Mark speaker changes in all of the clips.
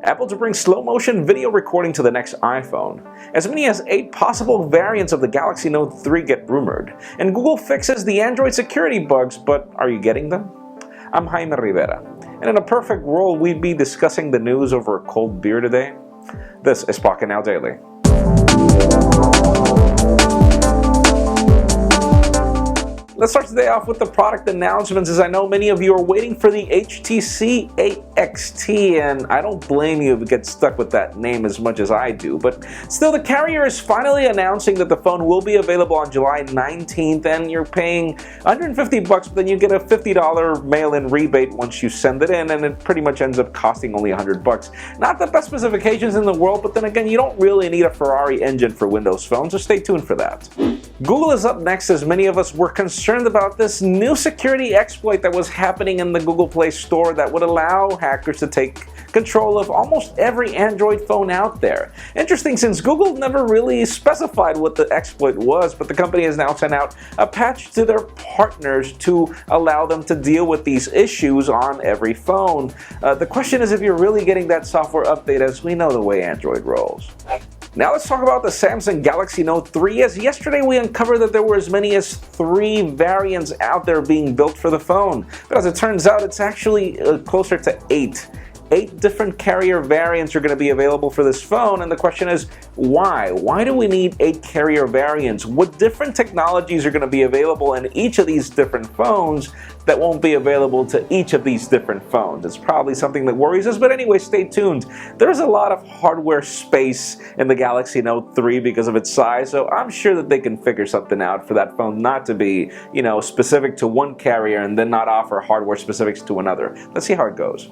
Speaker 1: Apple to bring slow-motion video recording to the next iPhone. As many as 8 possible variants of the Galaxy Note 3 get rumored. And Google fixes the Android security bugs, but are you getting them? I'm Jaime Rivera, and in a perfect world, we'd be discussing the news over a cold beer today. This is Pocketnow Daily. Let's start today off with the product announcements, as I know many of you are waiting for the HTC AXT, and I don't blame you if you get stuck with that name as much as I do. But still, the carrier is finally announcing that the phone will be available on July 19th, and you're paying $150, but then you get a $50 mail-in rebate once you send it in, and it pretty much ends up costing only $100. Not the best specifications in the world, but then again, you don't really need a Ferrari engine for Windows phones, so stay tuned for that. Google is up next, as many of us were concerned about this new security exploit that was happening in the Google Play Store that would allow hackers to take control of almost every Android phone out there. Interesting, since Google never really specified what the exploit was, but the company has now sent out a patch to their partners to allow them to deal with these issues on every phone. The question is if you're really getting that software update, as we know the way Android rolls. Now let's talk about the Samsung Galaxy Note 3, as yesterday we uncovered that there were as many as 3 variants out there being built for the phone. But as it turns out, it's actually closer to 8. 8 different carrier variants are going to be available for this phone, and the question is, why? Why do we need 8 carrier variants? What different technologies are going to be available in each of these different phones that won't be available to each of these different phones? It's probably something that worries us, but anyway, stay tuned. There's a lot of hardware space in the Galaxy Note 3 because of its size, so I'm sure that they can figure something out for that phone not to be, specific to one carrier and then not offer hardware specifics to another. Let's see how it goes.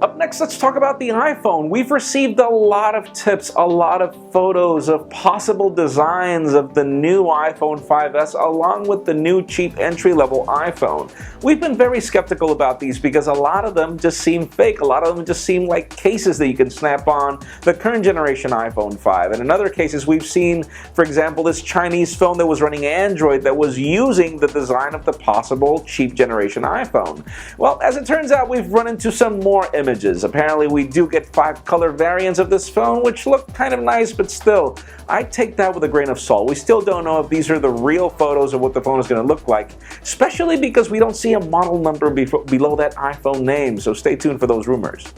Speaker 1: Up next, let's talk about the iPhone. We've received a lot of tips, a lot of photos of possible designs of the new iPhone 5S along with the new cheap entry-level iPhone. We've been very skeptical about these because a lot of them just seem fake. A lot of them just seem like cases that you can snap on the current generation iPhone 5. And in other cases, we've seen, for example, this Chinese phone that was running Android that was using the design of the possible cheap generation iPhone. Well, as it turns out, we've run into some more images. Apparently, we do get 5 color variants of this phone, which look kind of nice, but still, I take that with a grain of salt. We still don't know if these are the real photos of what the phone is going to look like, especially because we don't see a model number below that iPhone name, so stay tuned for those rumors.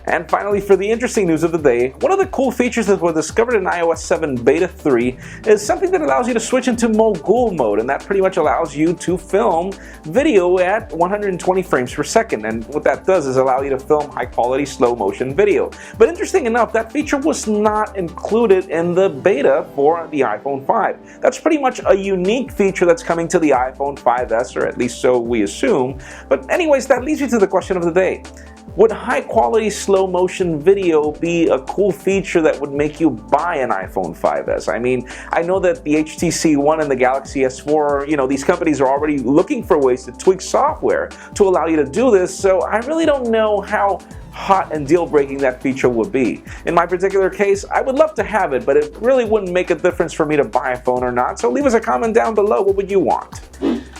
Speaker 1: And finally, for the interesting news of the day, one of the cool features that was discovered in iOS 7 Beta 3 is something that allows you to switch into Mogul mode, and that pretty much allows you to film video at 120 frames per second. And what that does is allow you to film high-quality slow-motion video. But interesting enough, that feature was not included in the beta for the iPhone 5. That's pretty much a unique feature that's coming to the iPhone 5S, or at least so we assume. But anyways, that leads me to the question of the day. Would high-quality slow-motion video be a cool feature that would make you buy an iPhone 5S? I mean, I know that the HTC One and the Galaxy S4, these companies are already looking for ways to tweak software to allow you to do this, so I really don't know how hot and deal-breaking that feature would be. In my particular case, I would love to have it, but it really wouldn't make a difference for me to buy a phone or not, so leave us a comment down below. What would you want?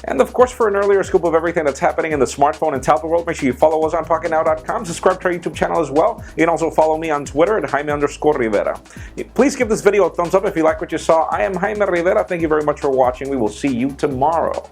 Speaker 1: And of course, for an earlier scoop of everything that's happening in the smartphone and tablet world, make sure you follow us on Pocketnow.com, subscribe to our YouTube channel as well. You can also follow me on Twitter at Jaime_Rivera. Please give this video a thumbs up if you like what you saw. I am Jaime Rivera. Thank you very much for watching. We will see you tomorrow.